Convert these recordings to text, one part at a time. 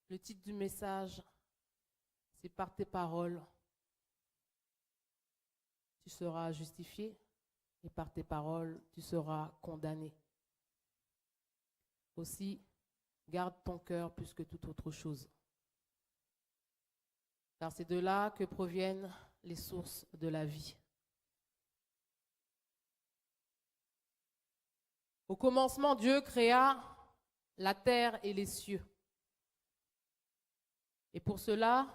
Le titre du message, c'est par tes paroles, tu seras justifié et par tes paroles, tu seras condamné. Aussi, garde ton cœur plus que toute autre chose. Car c'est de là que proviennent les sources de la vie. Au commencement, Dieu créa la terre et les cieux. Et pour cela,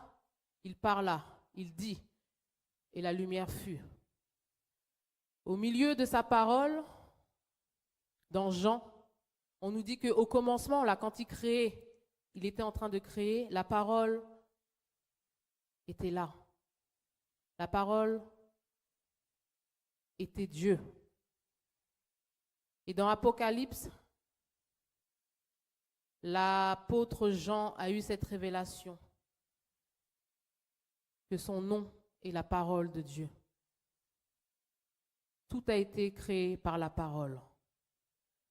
il parla, il dit, et la lumière fut. Au milieu de sa parole, dans Jean, on nous dit qu'au commencement, là, quand il créait, il était en train de créer, la parole était là. La parole était Dieu. Et dans Apocalypse, l'apôtre Jean a eu cette révélation que son nom est la parole de Dieu. Tout a été créé par la parole.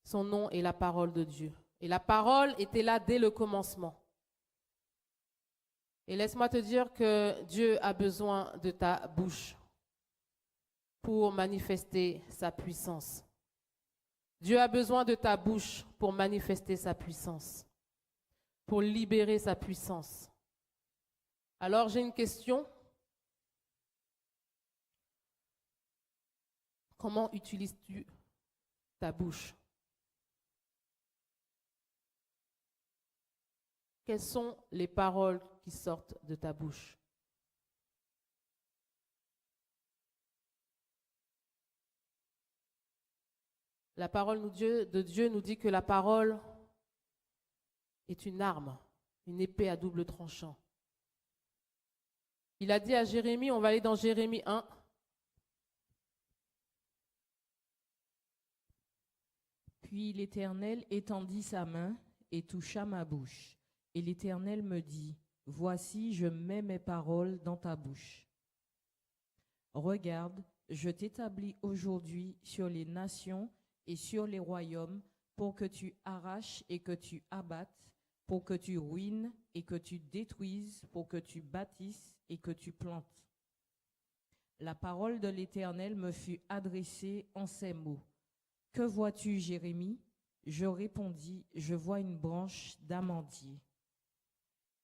Son nom est la parole de Dieu. Et la parole était là dès le commencement. Et laisse-moi te dire que Dieu a besoin de ta bouche pour manifester sa puissance. Dieu a besoin de ta bouche pour manifester sa puissance, pour libérer sa puissance. Alors j'ai une question. Comment utilises-tu ta bouche? Quelles sont les paroles qui sortent de ta bouche? La parole de Dieu nous dit que la parole est une arme, une épée à double tranchant. Il a dit à Jérémie, on va aller dans Jérémie 1. Puis l'Éternel étendit sa main et toucha ma bouche. Et l'Éternel me dit, voici, je mets mes paroles dans ta bouche. Regarde, je t'établis aujourd'hui sur les nations et sur les royaumes pour que tu arraches et que tu abattes, pour que tu ruines et que tu détruises, pour que tu bâtisses et que tu plantes. La parole de l'Éternel me fut adressée en ces mots. Que vois-tu, Jérémie? Je répondis, je vois une branche d'amandier.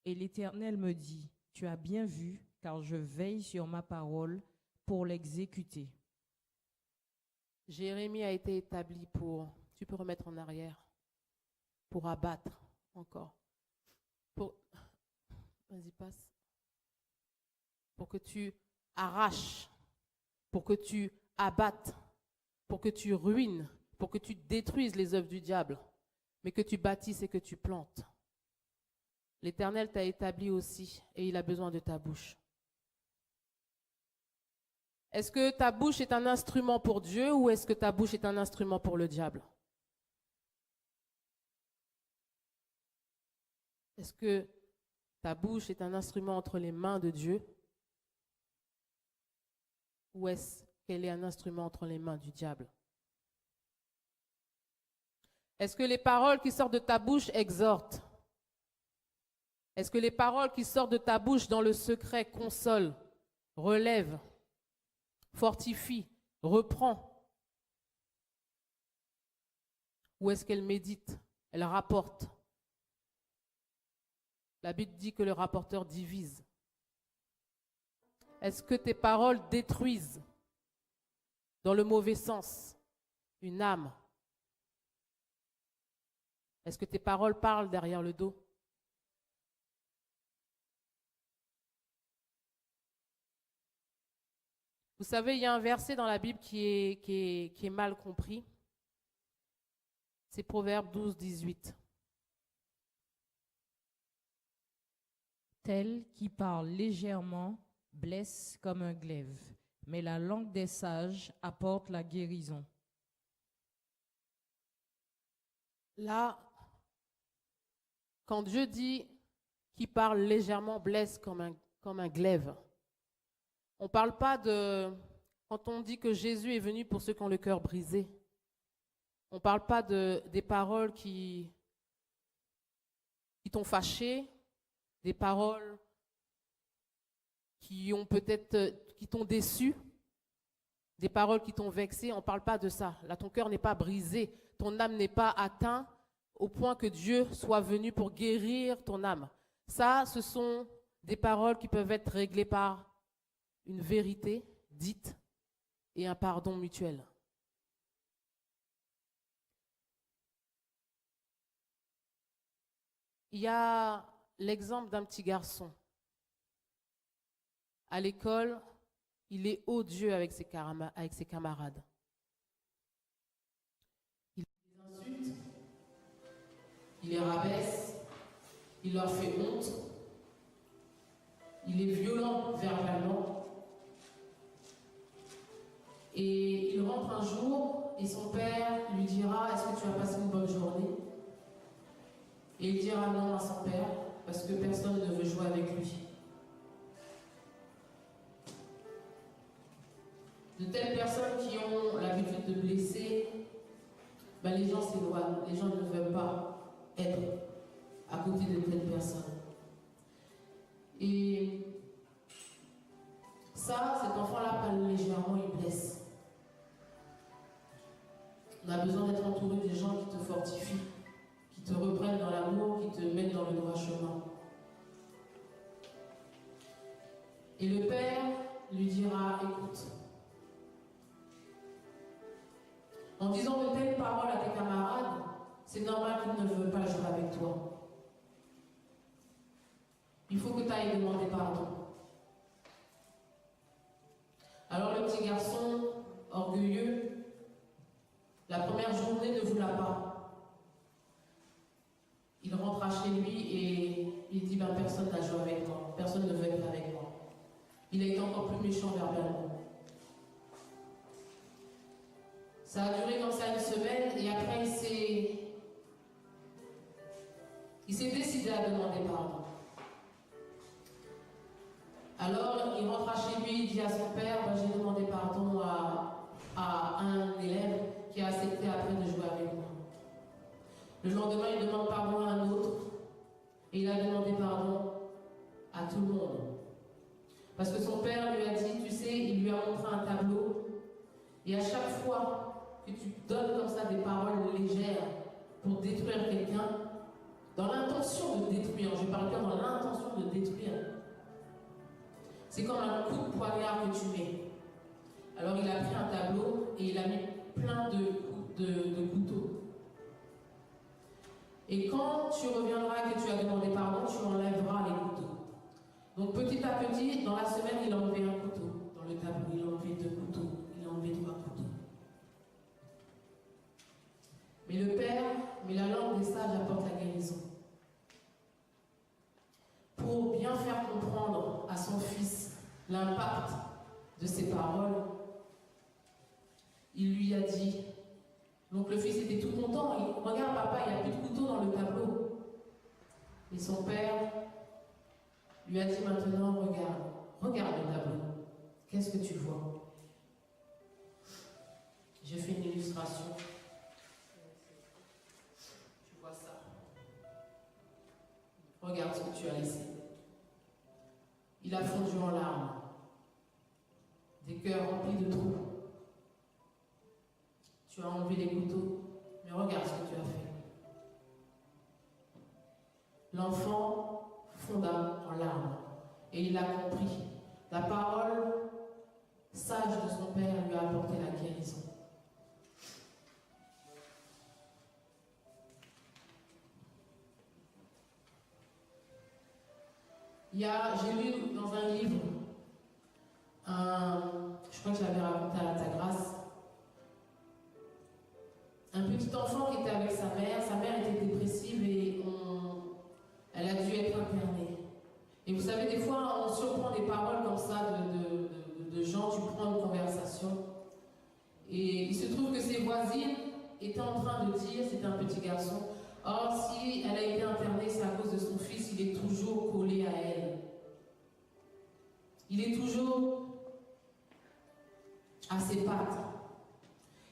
Et l'Éternel me dit, tu as bien vu, car je veille sur ma parole pour l'exécuter. Jérémie a été établi pour, tu peux remettre en arrière, pour abattre encore. Vas-y, passe. Pour que tu arraches, pour que tu abattes, pour que tu ruines, pour que tu détruises les œuvres du diable, mais que tu bâtisses et que tu plantes. L'Éternel t'a établi aussi et il a besoin de ta bouche. Est-ce que ta bouche est un instrument pour Dieu ou est-ce que ta bouche est un instrument pour le diable? Est-ce que ta bouche est un instrument entre les mains de Dieu ou est-ce qu'elle est un instrument entre les mains du diable? Est-ce que les paroles qui sortent de ta bouche exhortent? Est-ce que les paroles qui sortent de ta bouche dans le secret consolent, relèvent, fortifient, reprend? Ou est-ce qu'elle médite, elle rapporte? La Bible dit que le rapporteur divise. Est-ce que tes paroles détruisent, dans le mauvais sens, une âme? Est-ce que tes paroles parlent derrière le dos? Vous savez, il y a un verset dans la Bible qui est mal compris. C'est Proverbe 12, 18. Tel qui parle légèrement blesse comme un glaive, mais la langue des sages apporte la guérison. Là, quand Dieu dit qui parle légèrement blesse comme un glaive, on ne parle pas de... Quand on dit que Jésus est venu pour ceux qui ont le cœur brisé, on ne parle pas des paroles qui t'ont fâché, des paroles qui t'ont déçu, des paroles qui t'ont vexé. On ne parle pas de ça. Là, ton cœur n'est pas brisé, ton âme n'est pas atteinte au point que Dieu soit venu pour guérir ton âme. Ça, ce sont des paroles qui peuvent être réglées par une vérité dite et un pardon mutuel. Il y a l'exemple d'un petit garçon. À l'école, il est odieux avec ses camarades. Il les insulte, il les rabaisse, il leur fait honte, il est violent verbalement. Et il rentre un jour et son père lui dira « Est-ce que tu as passé une bonne journée ?» Et il dira non à son père parce que personne ne veut jouer avec lui. De telles personnes qui ont l'habitude de blesser, les gens s'éloignent, les gens ne veulent pas être à côté de telles personnes. Et ça, cet enfant-là parle légèrement, il blesse. On a besoin d'être entouré des gens qui te fortifient, qui te reprennent dans l'amour, qui te mettent dans le droit chemin. Et le père lui dira, écoute, en disant de telles paroles à tes camarades, c'est normal qu'ils ne veulent pas jouer avec toi. Il faut que tu ailles demander pardon. Alors le petit garçon, orgueilleux, la première journée ne voulait pas. Il rentra chez lui et il dit personne n'a joué avec moi, personne ne veut être avec moi. Il a été encore plus méchant verbalement. Ça a duré comme ça une semaine et après il s'est décidé à demander pardon. Alors il rentra chez lui, il dit à son père, j'ai demandé pardon à un élève qui a accepté après de jouer avec moi. Le lendemain, il demande pardon à un autre et il a demandé pardon à tout le monde. Parce que son père lui a dit, tu sais, il lui a montré un tableau et à chaque fois que tu donnes comme ça des paroles légères pour détruire quelqu'un, dans l'intention de détruire, je parle bien dans l'intention de détruire, c'est comme un coup de poignard que tu mets. Alors il a pris un tableau et il a mis plein de couteaux. Et quand tu reviendras et que tu as demandé pardon, tu enlèveras les couteaux. Donc petit à petit, dans la semaine, il a enlevé un couteau. Dans le tableau, il a enlevé 2 couteaux. Il a enlevé 3 couteaux. Mais la langue des sages apporte la guérison. Pour bien faire comprendre à son fils l'impact de ses paroles, il lui a dit, donc le fils était tout content, regarde papa, il n'y a plus de couteau dans le tableau. Et son père lui a dit maintenant, regarde le tableau, qu'est-ce que tu vois? J'ai fait une illustration. Tu vois ça. Regarde ce que tu as laissé. Il a fondu en larmes, des cœurs remplis de trous. Tu as enlevé les couteaux, mais regarde ce que tu as fait. L'enfant fonda en larmes et il a compris. La parole sage de son père lui a apporté la guérison. J'ai lu dans un livre, je crois que je l'avais raconté à ta grâce, un petit enfant qui était avec sa mère était dépressive et elle a dû être internée. Et vous savez, des fois, on surprend des paroles comme ça de gens, tu prends une conversation, et il se trouve que ses voisines étaient en train de dire, c'était un petit garçon, or si elle a été internée, c'est à cause de son fils, il est toujours collé à elle. Il est toujours à ses pattes.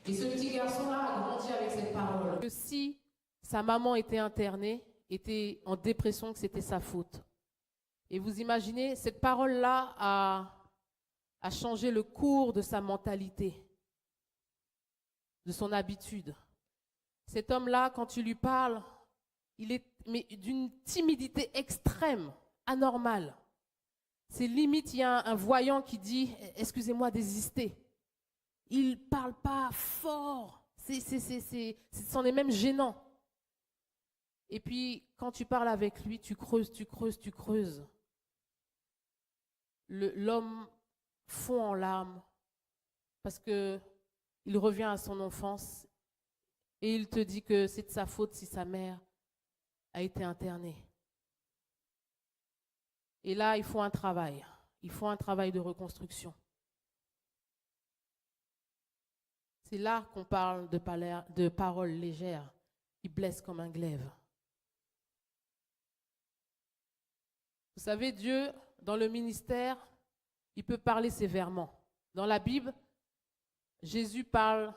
Et ce petit garçon-là a grandi avec cette parole. Que si sa maman était internée, était en dépression, que c'était sa faute. Et vous imaginez, cette parole-là a changé le cours de sa mentalité, de son habitude. Cet homme-là, quand tu lui parles, il est d'une timidité extrême, anormale. C'est limite, il y a un voyant qui dit « Excusez-moi d'exister ». Il ne parle pas fort, c'en est même gênant. Et puis, quand tu parles avec lui, tu creuses. L'homme fond en larmes parce qu'il revient à son enfance et il te dit que c'est de sa faute si sa mère a été internée. Et là, il faut un travail de reconstruction. C'est là qu'on parle de paroles légères qui blessent comme un glaive. Vous savez, Dieu, dans le ministère, il peut parler sévèrement. Dans la Bible, Jésus parle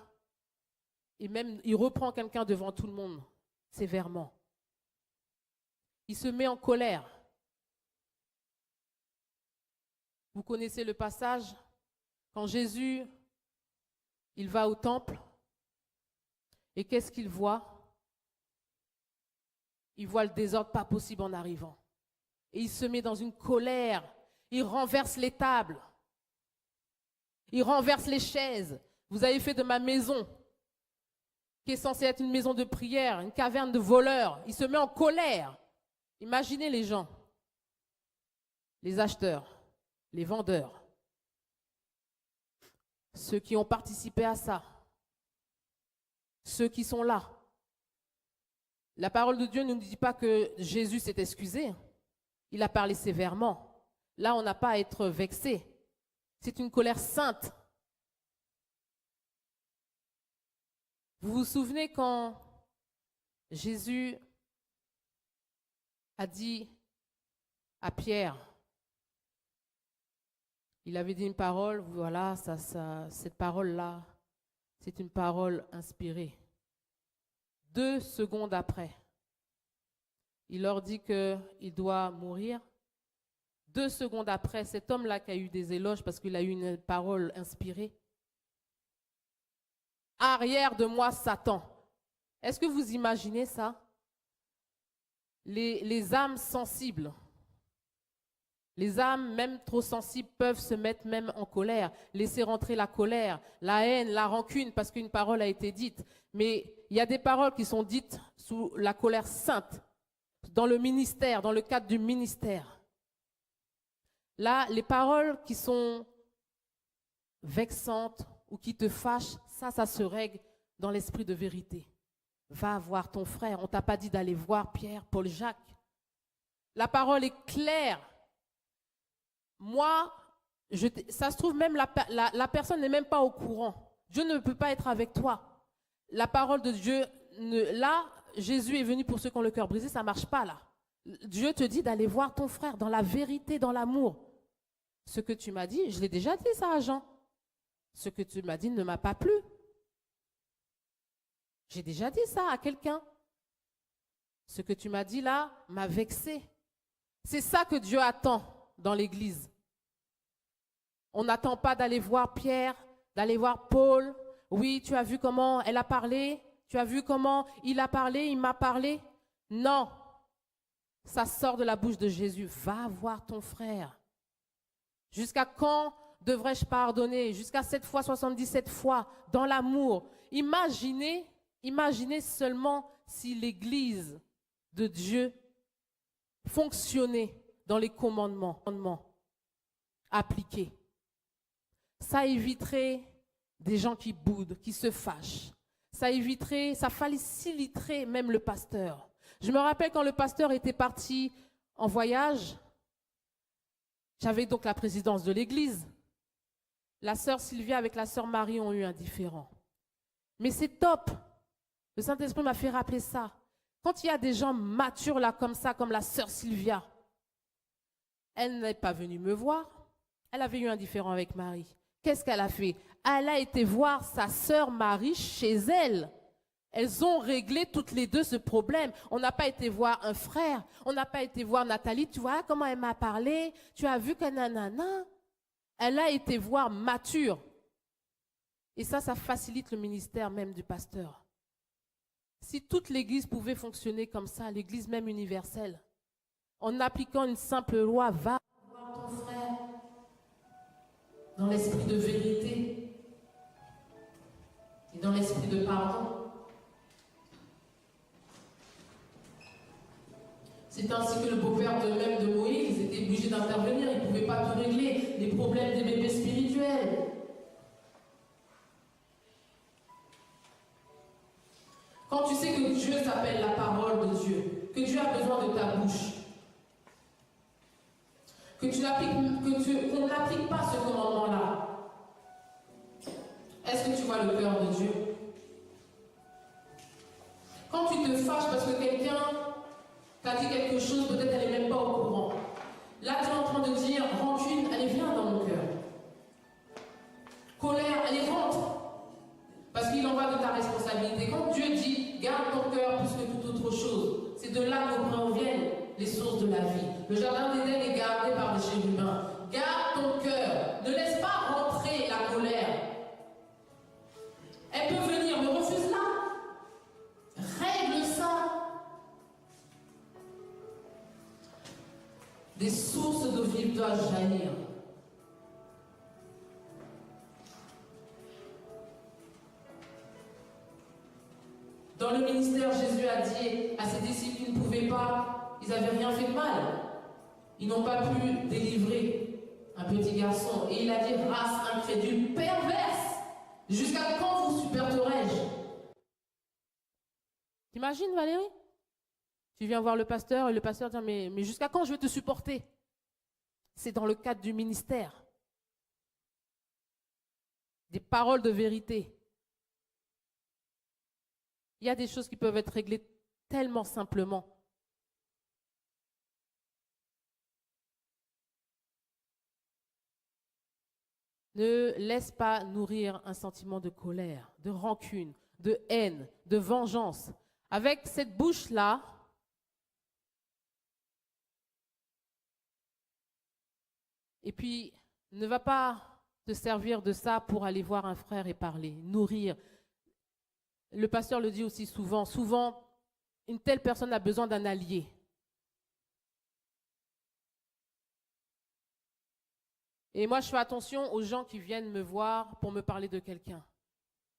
et même il reprend quelqu'un devant tout le monde sévèrement. Il se met en colère. Vous connaissez le passage quand Jésus, il va au temple et qu'est-ce qu'il voit? Il voit le désordre pas possible en arrivant. Et il se met dans une colère. Il renverse les tables. Il renverse les chaises. Vous avez fait de ma maison, qui est censée être une maison de prière, une caverne de voleurs. Il se met en colère. Imaginez les gens, les acheteurs, les vendeurs, ceux qui ont participé à ça, ceux qui sont là. La parole de Dieu ne nous dit pas que Jésus s'est excusé. Il a parlé sévèrement. Là, on n'a pas à être vexé. C'est une colère sainte. Vous vous souvenez quand Jésus a dit à Pierre, il avait dit une parole, voilà, cette parole-là, c'est une parole inspirée. 2 secondes après, il leur dit qu'il doit mourir. 2 secondes après, cet homme-là qui a eu des éloges parce qu'il a eu une parole inspirée. Arrière de moi, Satan. Est-ce que vous imaginez ça? Les âmes sensibles, les âmes même trop sensibles peuvent se mettre même en colère, laisser rentrer la colère, la haine, la rancune parce qu'une parole a été dite. Mais il y a des paroles qui sont dites sous la colère sainte, dans le ministère, dans le cadre du ministère. Là, les paroles qui sont vexantes ou qui te fâchent, ça se règle dans l'esprit de vérité. Va voir ton frère. On ne t'a pas dit d'aller voir Pierre, Paul, Jacques. La parole est claire. Moi, ça se trouve même la personne n'est même pas au courant. Dieu ne peut pas être avec toi. La parole de Dieu, là, Jésus est venu pour ceux qui ont le cœur brisé, ça ne marche pas là. Dieu te dit d'aller voir ton frère dans la vérité, dans l'amour. Ce que tu m'as dit, je l'ai déjà dit ça à Jean. Ce que tu m'as dit ne m'a pas plu. J'ai déjà dit ça à quelqu'un. Ce que tu m'as dit là m'a vexé. C'est ça que Dieu attend dans l'Église. On n'attend pas d'aller voir Pierre, d'aller voir Paul. Oui, tu as vu comment elle a parlé? Tu as vu comment il a parlé, il m'a parlé? Non. Ça sort de la bouche de Jésus. Va voir ton frère. Jusqu'à quand devrais-je pardonner? Jusqu'à 7 fois, 77 fois, dans l'amour. Imaginez seulement si l'Église de Dieu fonctionnait dans les commandements appliqués. Ça éviterait des gens qui boudent, qui se fâchent. Ça faciliterait même le pasteur. Je me rappelle quand le pasteur était parti en voyage, j'avais donc la présidence de l'église. La sœur Sylvia avec la sœur Marie ont eu un différend. Mais c'est top. Le Saint-Esprit m'a fait rappeler ça. Quand il y a des gens matures là comme ça, comme la sœur Sylvia, elle n'est pas venue me voir. Elle avait eu un différend avec Marie. Qu'est-ce qu'elle a fait? Elle a été voir sa sœur Marie chez elle. Elles ont réglé toutes les deux ce problème. On n'a pas été voir un frère, on n'a pas été voir Nathalie, tu vois comment elle m'a parlé, tu as vu que nanana. Elle a été voir mature. Et ça facilite le ministère même du pasteur. Si toute l'Église pouvait fonctionner comme ça, l'Église même universelle, en appliquant une simple loi, va voir ton frère dans l'esprit de vérité et dans l'esprit de pardon. C'est ainsi que le beau-père de Moïse était obligé d'intervenir. Il ne pouvait pas tout régler. Les problèmes des bébés spirituels. Quand tu sais que Dieu s'appelle la parole de Dieu, que Dieu a besoin de ta bouche, qu'on n'applique pas ce commandement-là, est-ce que tu vois le cœur de Dieu? Quand tu te fâches parce que quelqu'un t'a dit quelque chose, peut-être elle n'est même pas au courant. Là, tu es en train de dire, rancune, allez, viens dans mon cœur. Colère, allez, rentre. Parce qu'il en va de ta responsabilité. Quand Dieu dit, garde ton cœur plus que toute autre chose, c'est de là que proviennent les sources de la vie. Le jardin d'Éden est gardé par des chérubins. Garde ton cœur. Ne laisse pas rentrer la colère. Elle peut venir, mais refuse-la. Règle ça. Des sources d'eau vive doivent jaillir. Dans le ministère, Jésus a dit à ses disciples qu'ils ne pouvaient pas, ils n'avaient rien fait de mal. Ils n'ont pas pu délivrer un petit garçon. Et il a dit, race incrédule, perverse, jusqu'à quand vous supporterai-je? T'imagines, Valérie? Tu viens voir le pasteur et le pasteur dit, mais jusqu'à quand je vais te supporter? C'est dans le cadre du ministère. Des paroles de vérité. Il y a des choses qui peuvent être réglées tellement simplement. Ne laisse pas nourrir un sentiment de colère, de rancune, de haine, de vengeance. Avec cette bouche-là, et puis ne va pas te servir de ça pour aller voir un frère et parler, nourrir. Le pasteur le dit aussi souvent, une telle personne a besoin d'un allié. Et moi, je fais attention aux gens qui viennent me voir pour me parler de quelqu'un.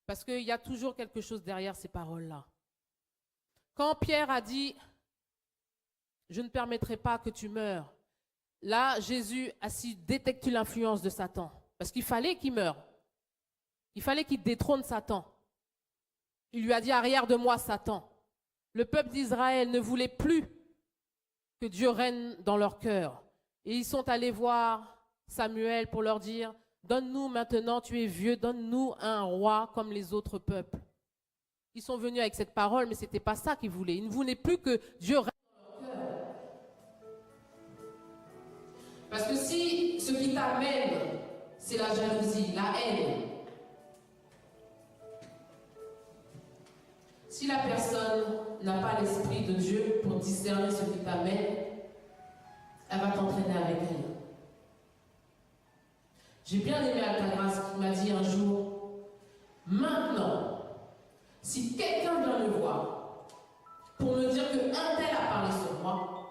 Parce qu'il y a toujours quelque chose derrière ces paroles-là. Quand Pierre a dit, je ne permettrai pas que tu meures, là, Jésus a su détecter l'influence de Satan. Parce qu'il fallait qu'il meure. Il fallait qu'il détrône Satan. Il lui a dit, arrière de moi, Satan. Le peuple d'Israël ne voulait plus que Dieu règne dans leur cœur. Et ils sont allés voir Samuel pour leur dire, donne-nous maintenant, tu es vieux, donne-nous un roi comme les autres peuples. Ils sont venus avec cette parole, mais ce n'était pas ça qu'ils voulaient. Ils ne voulaient plus que Dieu règne dans leur cœur. Parce que si ce qui t'amène, c'est la jalousie, la haine, si la personne n'a pas l'esprit de Dieu pour discerner ce qui t'amène, elle va t'entraîner avec elle. J'ai bien aimé Altagrace qui m'a dit un jour, maintenant, si quelqu'un vient me voir pour me dire qu'un tel a parlé sur moi,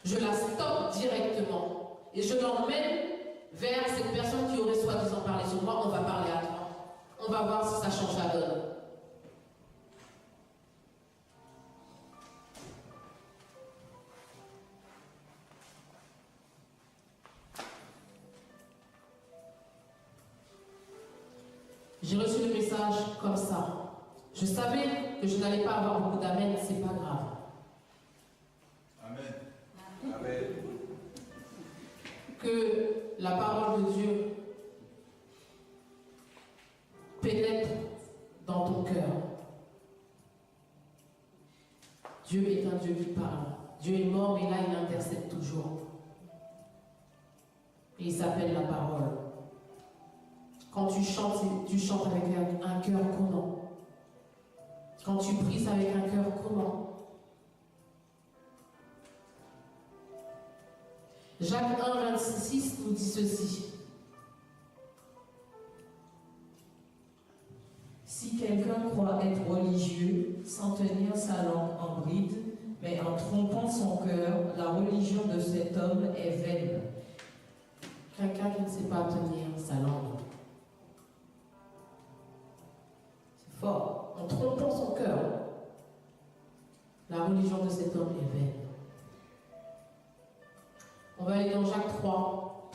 je la stoppe directement et je l'emmène vers cette personne qui aurait soi-disant parlé sur moi. On va parler à toi. On va voir si ça change la donne. J'ai reçu le message comme ça. Je savais que je n'allais pas avoir beaucoup d'amen, c'est pas grave. Amen. Amen. Que la parole de Dieu pénètre dans ton cœur. Dieu est un Dieu qui parle. Dieu est mort, mais là, il intercède toujours. Et il s'appelle la parole. Quand tu chantes avec un cœur content. Quand tu pries, c'est avec un cœur comment? Jacques 1, 26 nous dit ceci. Si quelqu'un croit être religieux sans tenir sa langue en bride, mais en trompant son cœur, la religion de cet homme est vaine. Quelqu'un qui ne sait pas tenir sa langue. C'est fort. En trompant son cœur, la religion de cet homme est vaine. On va aller dans Jacques 3.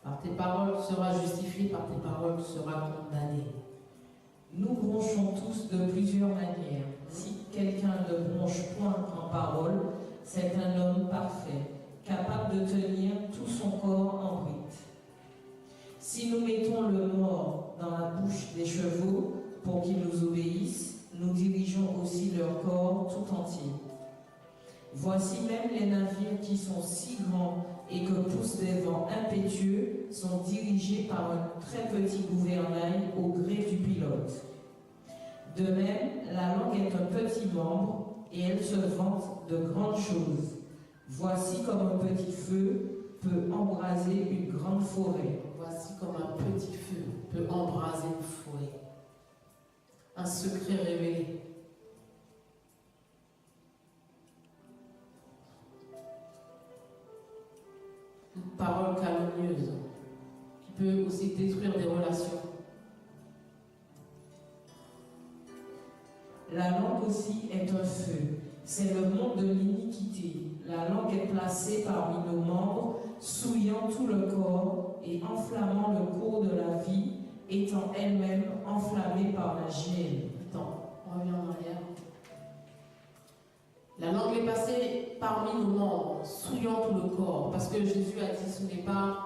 Par tes paroles, tu seras justifié, par tes paroles, tu seras condamné. Nous bronchons tous de plusieurs manières. Si quelqu'un ne bronche point en parole, c'est un homme parfait, capable de tenir tout son corps en bride. Si nous mettons le mors dans la bouche des chevaux pour qu'ils nous obéissent, nous dirigeons aussi leur corps tout entier. Voici même les navires qui sont si grands et que poussent des vents impétueux sont dirigés par un très petit gouvernail au gré du pilote. De même, la langue est un petit membre et elle se vante de grandes choses. Voici comme un petit feu peut embraser une grande forêt. Voici comme un petit feu peut embraser une forêt. Un secret révélé. Une parole calomnieuse qui peut aussi détruire des relations. La langue aussi est un feu. C'est le monde de l'iniquité. La langue est placée parmi nos membres, souillant tout le corps et enflammant le cours de la vie, étant elle-même enflammée par la gêne. Attends, on revient en arrière. La langue est passée parmi nos membres, souillant tout le corps, parce que Jésus a dit ce n'est pas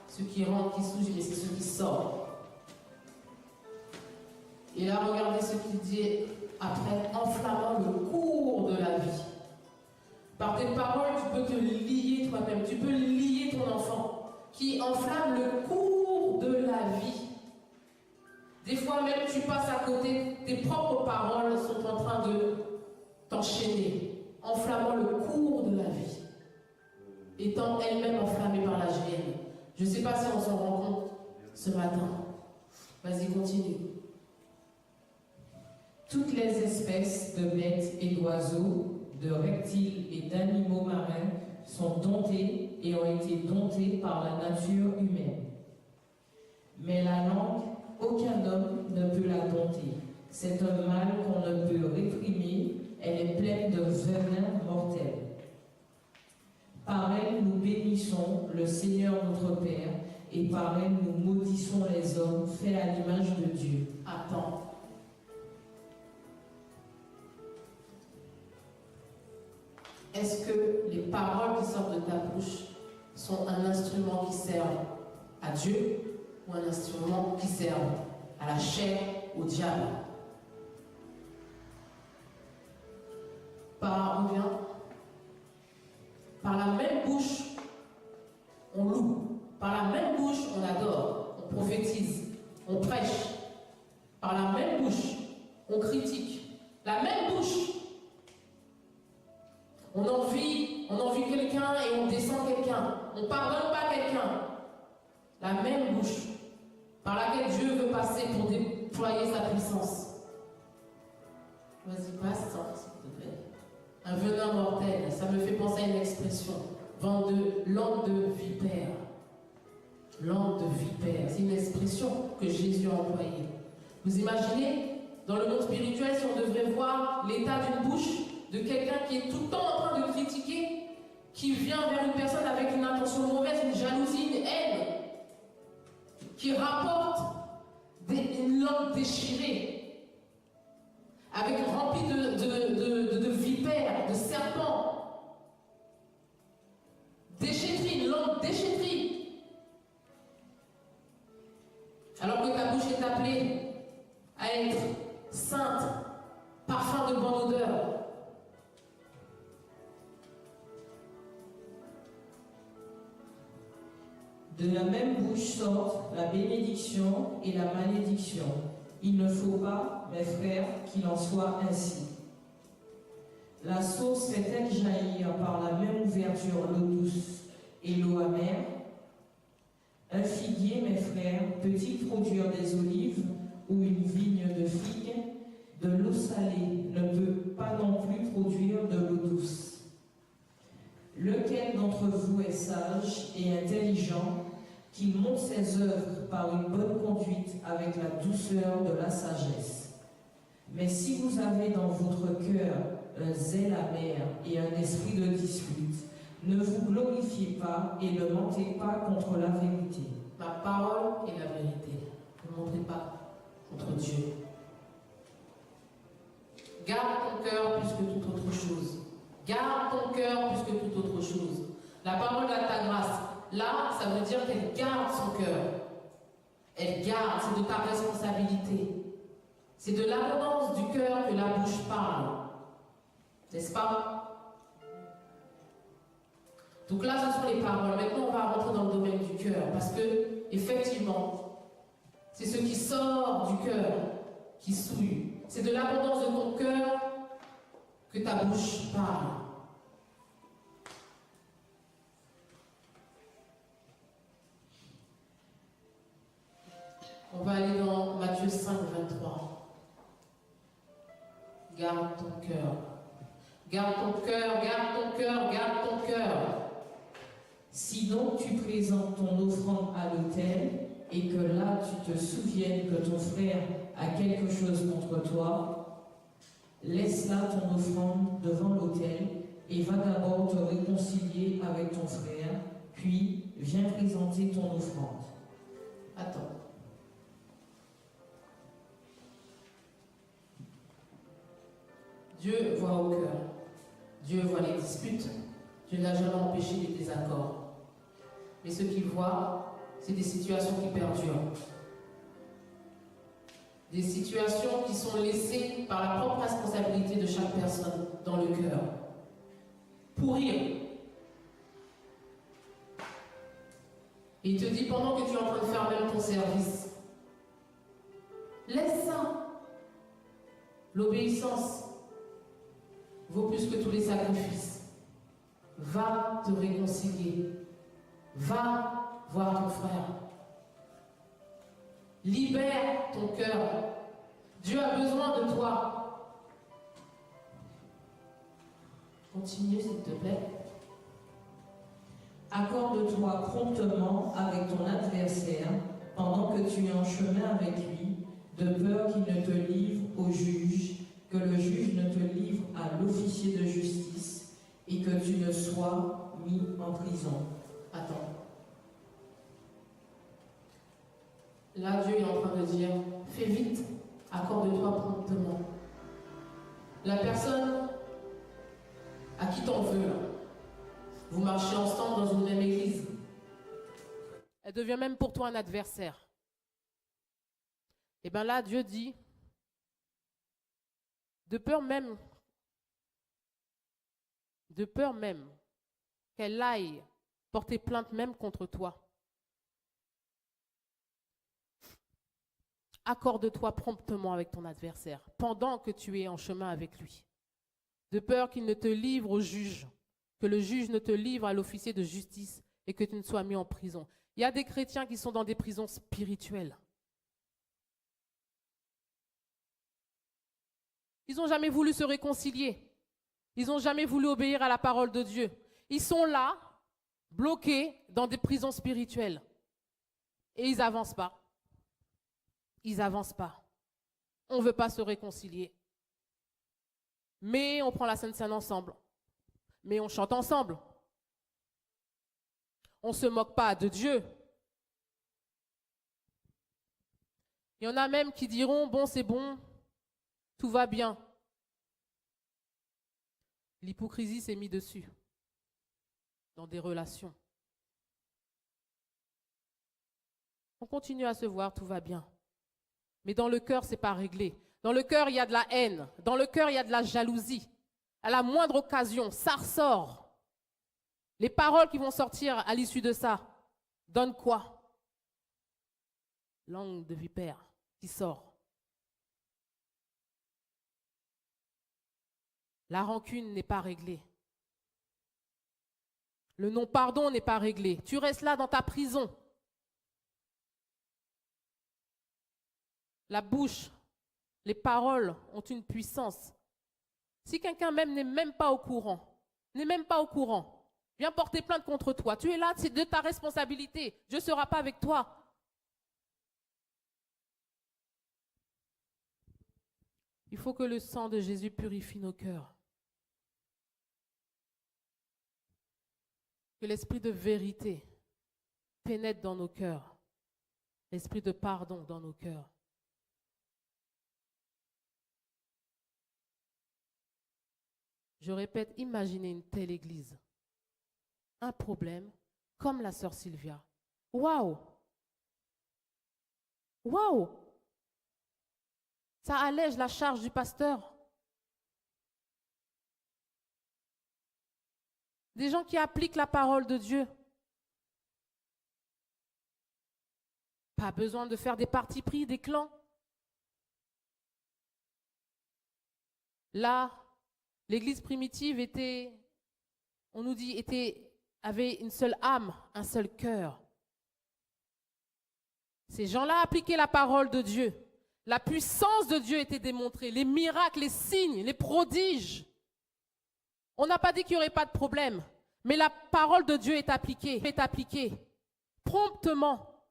ce qui rentre qui souille, mais c'est ce qui sort. Et là, regardez ce qu'il dit après, enflammant le cours de la vie. Par tes paroles, tu peux te lier toi-même, tu peux lier ton enfant, qui enflamme le cours de la vie. Des fois même, tu passes à côté, tes propres paroles sont en train de t'enchaîner, enflammant le cours de la vie, étant elle-même enflammée par la gêne. Je ne sais pas si on s'en rend compte ce matin. Vas-y, continue. Toutes les espèces de bêtes et d'oiseaux, de reptiles et d'animaux marins sont domptées et ont été domptées par la nature humaine. Mais la langue, aucun homme ne peut la dompter. C'est un mal qu'on ne peut réprimer, elle est pleine de venin mortel. Par elle, nous bénissons le Seigneur notre Père, et par elle, nous maudissons les hommes faits à l'image de Dieu. Attends. Est-ce que les paroles qui sortent de ta bouche sont un instrument qui sert à Dieu ou un instrument qui sert à la chair, au diable? Revient. Par la même bouche, on loue. Par la même bouche, on adore. On prophétise. On prêche. Par la même bouche, on critique. La même bouche. On envie quelqu'un et on descend quelqu'un. On ne pardonne pas quelqu'un. La même bouche par laquelle Dieu veut passer pour déployer sa puissance. Vas-y, passe, s'il te plaît. Un venin mortel, ça me fait penser à une expression. Langue de vipère. Langue de vipère, c'est une expression que Jésus a employée. Vous imaginez, dans le monde spirituel, si on devrait voir l'état d'une bouche de quelqu'un qui est tout le temps en train de critiquer, qui vient vers une personne avec une intention mauvaise, une jalousie, une haine, qui rapporte une langue déchirée, avec remplie de vipères, de serpents, déchetterie, une langue déchetterie. Alors que ta bouche est appelée à être sainte, parfum de bonne odeur. De la même bouche sortent la bénédiction et la malédiction. Il ne faut pas, mes frères, qu'il en soit ainsi. La source fait-elle jaillir par la même ouverture l'eau douce et l'eau amère? Un figuier, mes frères, peut-il produire des olives ou une vigne de figues? De l'eau salée ne peut pas non plus produire de l'eau douce. Lequel d'entre vous est sage et intelligent, qu'il montre ses œuvres par une bonne conduite avec la douceur de la sagesse? Mais si vous avez dans votre cœur un zèle amer et un esprit de dispute, ne vous glorifiez pas et ne mentez pas contre la vérité. Ma parole est la vérité. Ne mentez pas contre Dieu. Garde ton cœur plus que toute autre chose. Garde ton cœur plus que toute autre chose. La parole de ta grâce, là, ça veut dire qu'elle garde son cœur. Elle garde, c'est de ta responsabilité. C'est de l'abondance du cœur que la bouche parle. N'est-ce pas? Donc là, ce sont les paroles. Maintenant, on va rentrer dans le domaine du cœur. Parce que, effectivement, c'est ce qui sort du cœur qui souille. C'est de l'abondance de ton cœur que ta bouche parle. On va aller dans Matthieu 5, 23. Garde ton cœur. Garde ton cœur, garde ton cœur, garde ton cœur. Sinon tu présentes ton offrande à l'autel et que là tu te souviennes que ton frère a quelque chose contre toi, laisse là ton offrande devant l'autel et va d'abord te réconcilier avec ton frère, puis viens présenter ton offrande. Attends. Dieu voit au cœur. Dieu voit les disputes. Dieu n'a jamais empêché les désaccords. Mais ce qu'il voit, c'est des situations qui perdurent. Des situations qui sont laissées par la propre responsabilité de chaque personne dans le cœur. Pourrir. Et il te dit, pendant que tu es en train de faire même ton service, laisse ça. L'obéissance vaut plus que tous les sacrifices. Va te réconcilier. Va voir ton frère. Libère ton cœur. Dieu a besoin de toi. Continue, s'il te plaît. Accorde-toi promptement avec ton adversaire pendant que tu es en chemin avec lui, de peur qu'il ne te livre au juge, que le juge ne te livre à l'officier de justice et que tu ne sois mis en prison. Attends. Là, Dieu est en train de dire, fais vite, accorde-toi promptement. La personne à qui t'en veux, là, vous marchez ensemble dans une même église. Elle devient même pour toi un adversaire. Et bien là, Dieu dit, de peur même qu'elle aille porter plainte même contre toi. Accorde-toi promptement avec ton adversaire pendant que tu es en chemin avec lui. De peur qu'il ne te livre au juge, que le juge ne te livre à l'officier de justice et que tu ne sois mis en prison. Il y a des chrétiens qui sont dans des prisons spirituelles. Ils n'ont jamais voulu se réconcilier. Ils n'ont jamais voulu obéir à la parole de Dieu. Ils sont là, bloqués dans des prisons spirituelles. Et ils n'avancent pas. Ils n'avancent pas. On ne veut pas se réconcilier. Mais on prend la Sainte Seine ensemble. Mais on chante ensemble. On ne se moque pas de Dieu. Il y en a même qui diront, bon, c'est bon, tout va bien. L'hypocrisie s'est mise dessus, dans des relations. On continue à se voir, tout va bien. Mais dans le cœur, ce n'est pas réglé. Dans le cœur, il y a de la haine. Dans le cœur, il y a de la jalousie. À la moindre occasion, ça ressort. Les paroles qui vont sortir à l'issue de ça donnent quoi? Langue de vipère qui sort. La rancune n'est pas réglée. Le non-pardon n'est pas réglé. Tu restes là dans ta prison. La bouche, les paroles ont une puissance. Si quelqu'un même n'est même pas au courant, vient porter plainte contre toi, tu es là, c'est de ta responsabilité. Dieu ne sera pas avec toi. Il faut que le sang de Jésus purifie nos cœurs. Que l'esprit de vérité pénètre dans nos cœurs. L'esprit de pardon dans nos cœurs. Je répète, imaginez une telle église. Un problème, comme la sœur Sylvia. Waouh! Waouh! Ça allège la charge du pasteur. Des gens qui appliquent la parole de Dieu. Pas besoin de faire des partis pris, des clans. Là, l'église primitive était, on nous dit, avait une seule âme, un seul cœur. Ces gens-là appliquaient la parole de Dieu. La puissance de Dieu était démontrée, les miracles, les signes, les prodiges. On n'a pas dit qu'il n'y aurait pas de problème, mais la parole de Dieu est appliquée promptement.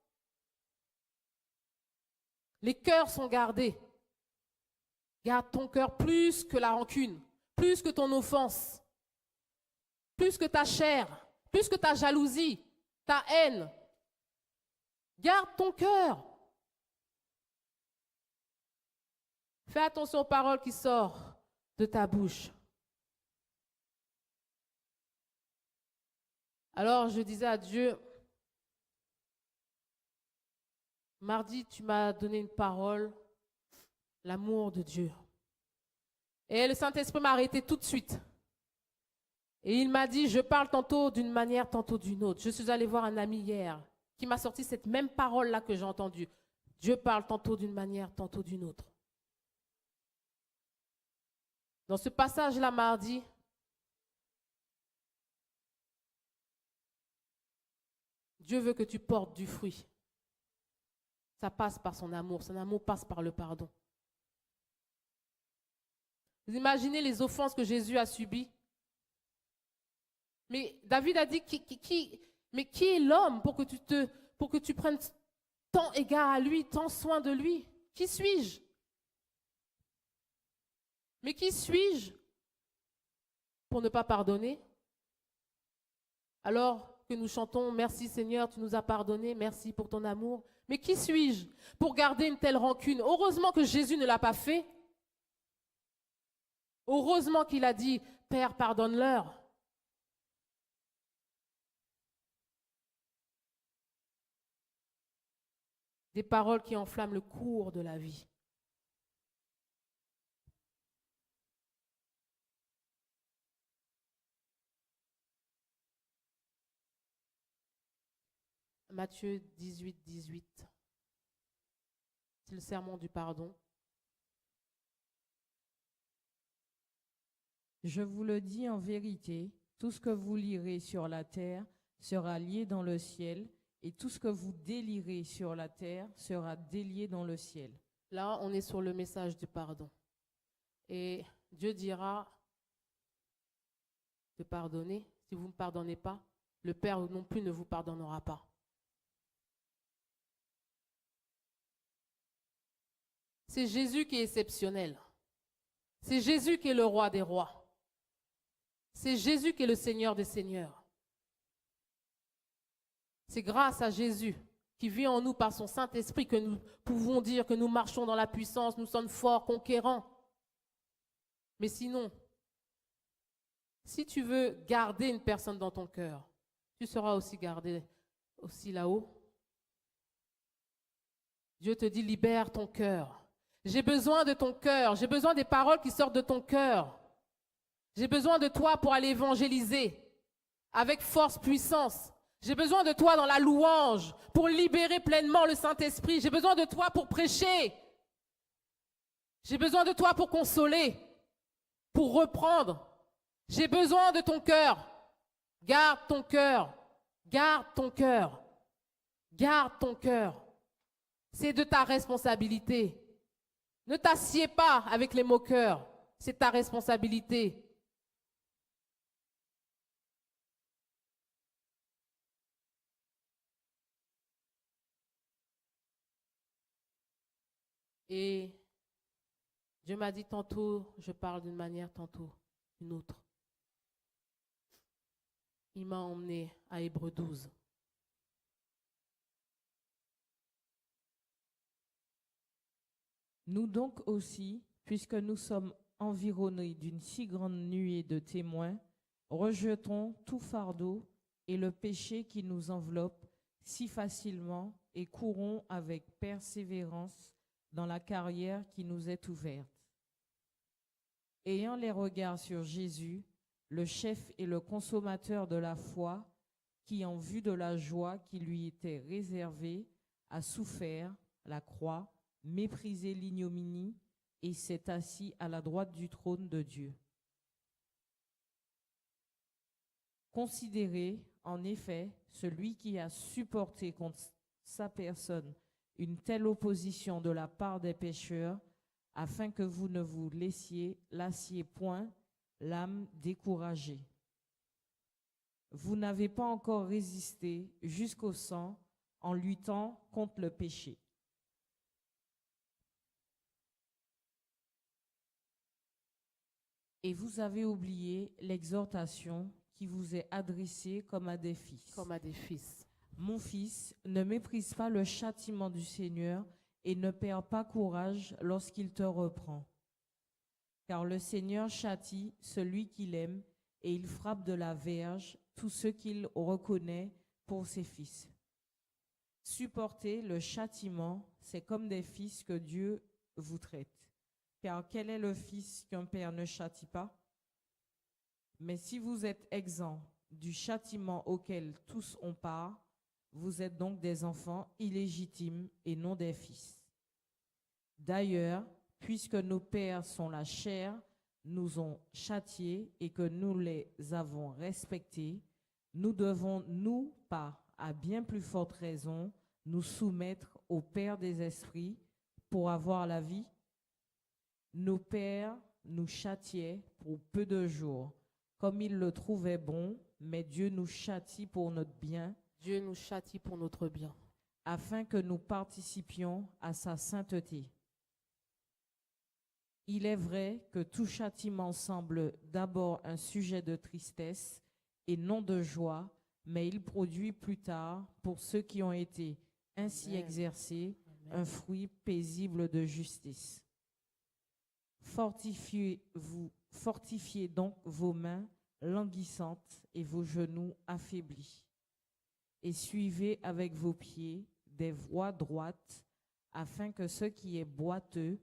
Les cœurs sont gardés. Garde ton cœur plus que la rancune, plus que ton offense, plus que ta chair, plus que ta jalousie, ta haine. Garde ton cœur. Fais attention aux paroles qui sortent de ta bouche. Alors je disais à Dieu, mardi, tu m'as donné une parole, l'amour de Dieu. Et le Saint-Esprit m'a arrêté tout de suite. Et il m'a dit, je parle tantôt d'une manière, tantôt d'une autre. Je suis allée voir un ami hier qui m'a sorti cette même parole-là que j'ai entendue. Dieu parle tantôt d'une manière, tantôt d'une autre. Dans ce passage-là, mardi, Dieu veut que tu portes du fruit. Ça passe par son amour passe par le pardon. Vous imaginez les offenses que Jésus a subies? Mais David a dit, mais qui est l'homme pour que tu prennes tant égard à lui, tant soin de lui? Qui suis-je? Mais qui suis-je pour ne pas pardonner? Alors que nous chantons, merci Seigneur, tu nous as pardonné, merci pour ton amour. Mais qui suis-je pour garder une telle rancune? Heureusement que Jésus ne l'a pas fait. Heureusement qu'il a dit, Père, pardonne-leur. Des paroles qui enflamment le cours de la vie. Matthieu 18, 18. C'est le sermon du pardon. Je vous le dis en vérité, tout ce que vous lirez sur la terre sera lié dans le ciel, et tout ce que vous délirez sur la terre sera délié dans le ciel. Là, on est sur le message du pardon. Et Dieu dira de pardonner. Si vous ne pardonnez pas, le Père non plus ne vous pardonnera pas. C'est Jésus qui est exceptionnel. C'est Jésus qui est le roi des rois. C'est Jésus qui est le Seigneur des seigneurs. C'est grâce à Jésus qui vit en nous par son Saint-Esprit que nous pouvons dire que nous marchons dans la puissance, nous sommes forts, conquérants. Mais sinon, si tu veux garder une personne dans ton cœur, tu seras aussi gardé aussi là-haut. Dieu te dit, libère ton cœur. J'ai besoin de ton cœur. J'ai besoin des paroles qui sortent de ton cœur. J'ai besoin de toi pour aller évangéliser avec force, puissance. J'ai besoin de toi dans la louange pour libérer pleinement le Saint-Esprit. J'ai besoin de toi pour prêcher. J'ai besoin de toi pour consoler, pour reprendre. J'ai besoin de ton cœur. Garde ton cœur. Garde ton cœur. Garde ton cœur. C'est de ta responsabilité. Ne t'assieds pas avec les moqueurs. C'est ta responsabilité. Et Dieu m'a dit tantôt, je parle d'une manière, tantôt une autre. Il m'a emmené à Hébreux 12. Nous donc aussi, puisque nous sommes environnés d'une si grande nuée de témoins, rejetons tout fardeau et le péché qui nous enveloppe si facilement et courons avec persévérance dans la carrière qui nous est ouverte. Ayant les regards sur Jésus, le chef et le consommateur de la foi, qui en vue de la joie qui lui était réservée, a souffert la croix, méprisé l'ignominie et s'est assis à la droite du trône de Dieu. Considérez en effet celui qui a supporté contre sa personne une telle opposition de la part des pécheurs, afin que vous ne vous lassiez point l'âme découragée. Vous n'avez pas encore résisté jusqu'au sang en luttant contre le péché. Et vous avez oublié l'exhortation qui vous est adressée comme à des fils. Comme à des fils. Mon fils, ne méprise pas le châtiment du Seigneur et ne perds pas courage lorsqu'il te reprend. Car le Seigneur châtie celui qu'il aime et il frappe de la verge tous ceux qu'il reconnaît pour ses fils. Supporter le châtiment, c'est comme des fils que Dieu vous traite. Car quel est le fils qu'un père ne châtie pas? Mais si vous êtes exempts du châtiment auquel tous ont part, vous êtes donc des enfants illégitimes et non des fils. D'ailleurs, puisque nos pères sont la chair, nous ont châtiés et que nous les avons respectés, nous devons, nous pas, à bien plus forte raison, nous soumettre au Père des esprits pour avoir la vie. Nos pères nous châtiaient pour peu de jours, comme ils le trouvaient bon, mais Dieu nous châtie pour notre bien. Dieu nous châtie pour notre bien. Afin que nous participions à sa sainteté. Il est vrai que tout châtiment semble d'abord un sujet de tristesse et non de joie, mais il produit plus tard, pour ceux qui ont été ainsi exercés, un fruit paisible de justice. Fortifiez donc vos mains languissantes et vos genoux affaiblis, et suivez avec vos pieds des voies droites, afin que ce qui est boiteux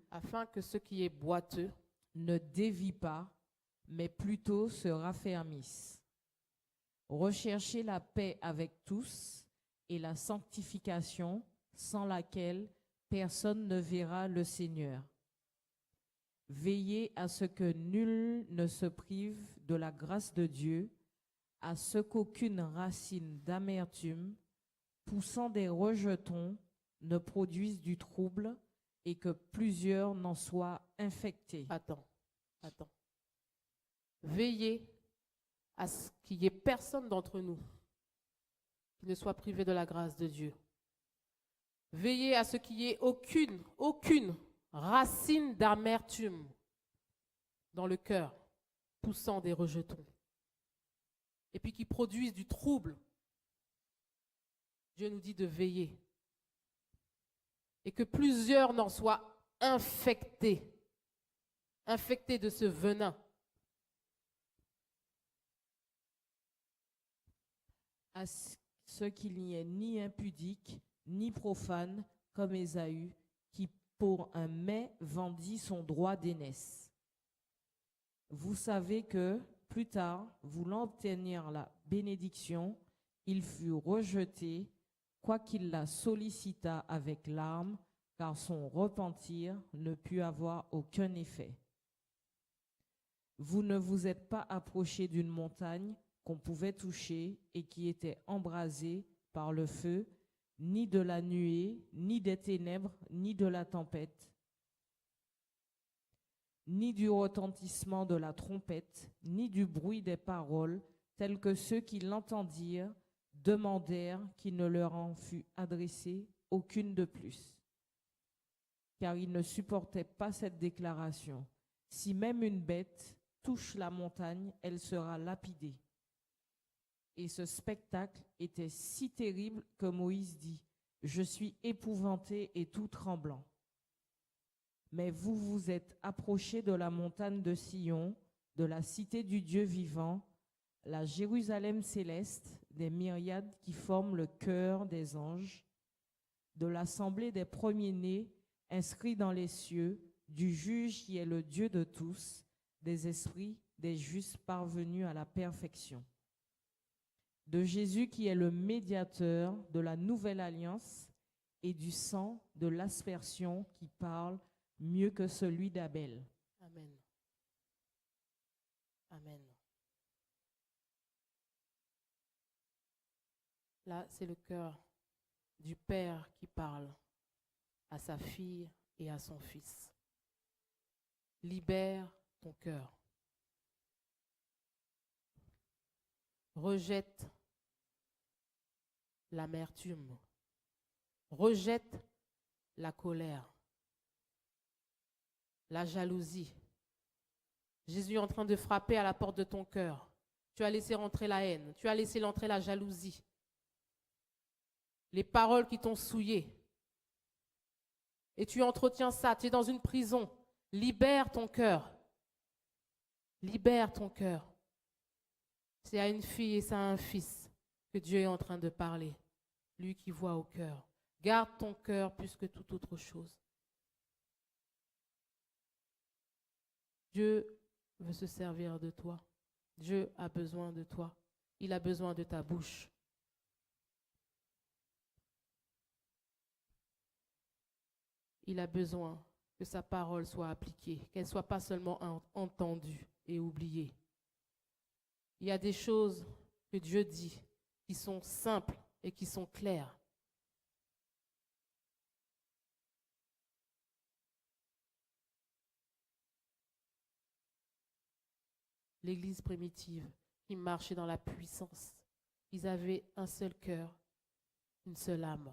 ne dévie pas, mais plutôt se raffermisse. Recherchez la paix avec tous et la sanctification, sans laquelle personne ne verra le Seigneur. Veillez à ce que nul ne se prive de la grâce de Dieu, à ce qu'aucune racine d'amertume, poussant des rejetons, ne produise du trouble et que plusieurs n'en soient infectés. Attends. Veillez à ce qu'il n'y ait personne d'entre nous qui ne soit privé de la grâce de Dieu. Veillez à ce qu'il n'y ait aucune racine d'amertume dans le cœur, poussant des rejetons, et puis qui produisent du trouble. Dieu nous dit de veiller. Et que plusieurs n'en soient infectés de ce venin. À ce qu'il n'y ait ni impudique, ni profane, comme Ésaü, qui pour un mets vendit son droit d'aînesse. Vous savez que, plus tard, voulant obtenir la bénédiction, il fut rejeté, quoiqu'il la sollicita avec larmes, car son repentir ne put avoir aucun effet. Vous ne vous êtes pas approchés d'une montagne qu'on pouvait toucher et qui était embrasée par le feu, ni de la nuée, ni des ténèbres, ni de la tempête, ni du retentissement de la trompette, ni du bruit des paroles, tels que ceux qui l'entendirent demandèrent qu'il ne leur en fût adressé aucune de plus. Car ils ne supportaient pas cette déclaration. Si même une bête touche la montagne, elle sera lapidée. Et ce spectacle était si terrible que Moïse dit, « Je suis épouvanté et tout tremblant. » Mais vous vous êtes approchés de la montagne de Sion, de la cité du Dieu vivant, la Jérusalem céleste, des myriades qui forment le chœur des anges, de l'assemblée des premiers-nés inscrits dans les cieux, du juge qui est le Dieu de tous, des esprits des justes parvenus à la perfection, de Jésus qui est le médiateur de la nouvelle alliance et du sang de l'aspersion qui parle mieux que celui d'Abel. Amen. Amen. Là, c'est le cœur du Père qui parle à sa fille et à son fils. Libère ton cœur. Rejette l'amertume. Rejette la colère, la jalousie. Jésus est en train de frapper à la porte de ton cœur. Tu as laissé rentrer la haine. Tu as laissé entrer la jalousie. Les paroles qui t'ont souillé. Et tu entretiens ça. Tu es dans une prison. Libère ton cœur. Libère ton cœur. C'est à une fille et c'est à un fils que Dieu est en train de parler. Lui qui voit au cœur. Garde ton cœur plus que toute autre chose. Dieu veut se servir de toi. Dieu a besoin de toi. Il a besoin de ta bouche. Il a besoin que sa parole soit appliquée, qu'elle ne soit pas seulement entendue et oubliée. Il y a des choses que Dieu dit qui sont simples et qui sont claires. L'Église primitive qui marchait dans la puissance, ils avaient un seul cœur, une seule âme.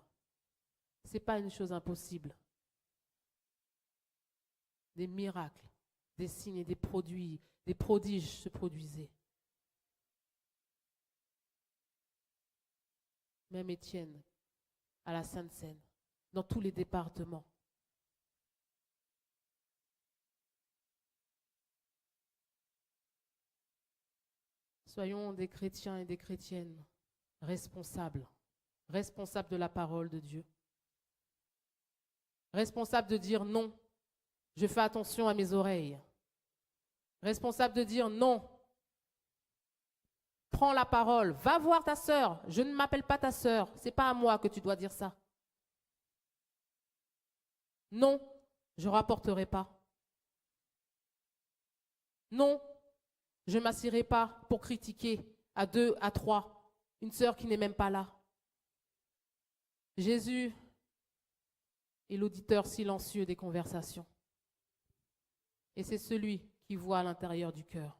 Ce n'est pas une chose impossible. Des miracles, des signes et des prodiges se produisaient. Même Étienne, à la Sainte Seine, dans tous les départements. Soyons des chrétiens et des chrétiennes responsables, responsables de la parole de Dieu. Responsables de dire non, je fais attention à mes oreilles. Responsable de dire non. Prends la parole, va voir ta sœur. Je ne m'appelle pas ta sœur, ce n'est pas à moi que tu dois dire ça. Non, je ne rapporterai pas. Non, je ne m'assierai pas pour critiquer à 2, à 3, une sœur qui n'est même pas là. Jésus est l'auditeur silencieux des conversations. Et c'est celui qui voit à l'intérieur du cœur.